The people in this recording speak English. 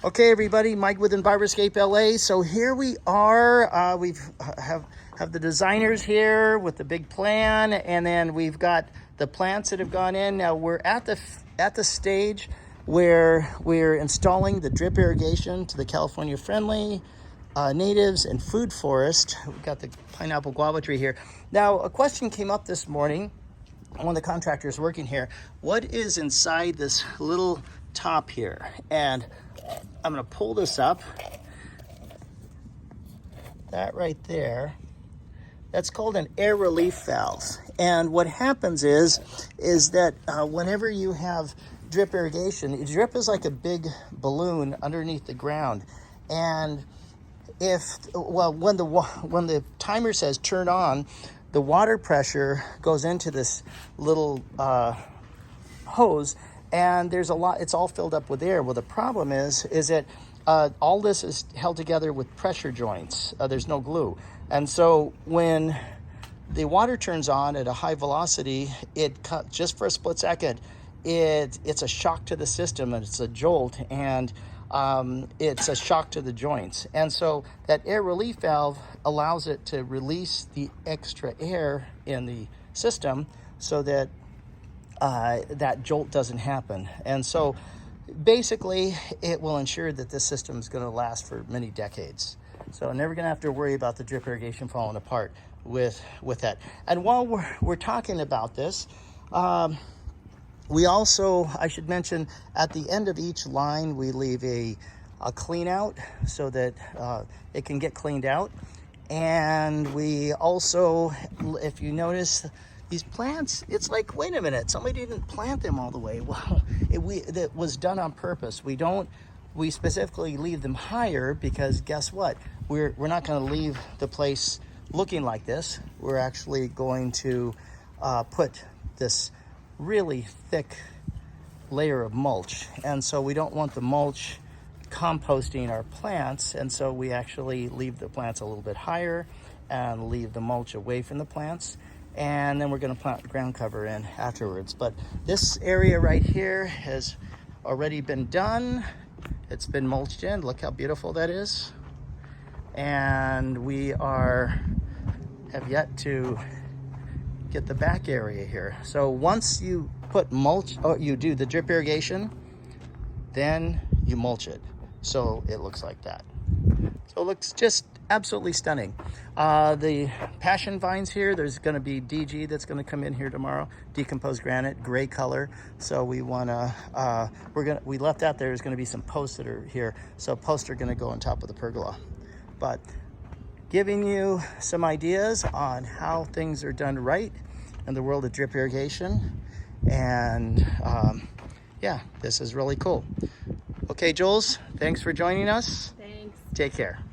Okay, everybody, Mike with Food L.A. So here we are. We've have the designers here with the big plan, and then we've got the plants that have gone in. Now we're at the stage where we're installing the drip irrigation to the California friendly natives and food forest. We've got the pineapple guava tree here. Now a question came up this morning. One of the contractors working here. What is inside this little top here? And I'm going to pull this up. That right there, that's called an air relief valve. And what happens is that whenever you have drip irrigation, drip is like a big balloon underneath the ground. And when the timer says turn on, the water pressure goes into this little hose, and there's a lot, it's all filled up with air. Well, the problem is that all this is held together with pressure joints. There's no glue. And so when the water turns on at a high velocity, just for a split second, it's a shock to the system, and it's a jolt, and it's a shock to the joints. And so that air relief valve allows it to release the extra air in the system so that that jolt doesn't happen. And so basically it will ensure that this system is going to last for many decades. So I'm never going to have to worry about the drip irrigation falling apart with that. And while we're talking about this, we also, I should mention, at the end of each line, we leave a clean out so that it can get cleaned out. And we also, if you notice, these plants, it's like, wait a minute, somebody didn't plant them all the way. Well, that was done on purpose. We specifically leave them higher because guess what? We're not going to leave the place looking like this. We're actually going to put this really thick layer of mulch, and so we don't want the mulch composting our plants, and so we actually leave the plants a little bit higher and leave the mulch away from the plants, and then we're going to plant ground cover in afterwards. But this area right here has already been done. It's been mulched in. Look how beautiful that is. And we have yet to get the back area here. So once you put mulch, or you do the drip irrigation, then you mulch it. So it looks like that. So it looks just absolutely stunning. The passion vines here, there's going to be DG that's going to come in here tomorrow, decomposed granite, gray color. So we want to, we left out there's going to be some posts that are here. So posts are going to go on top of the pergola. But giving you some ideas on how things are done right in the world of drip irrigation. And yeah, this is really cool. Okay, Jules, thanks for joining us. Thanks. Take care.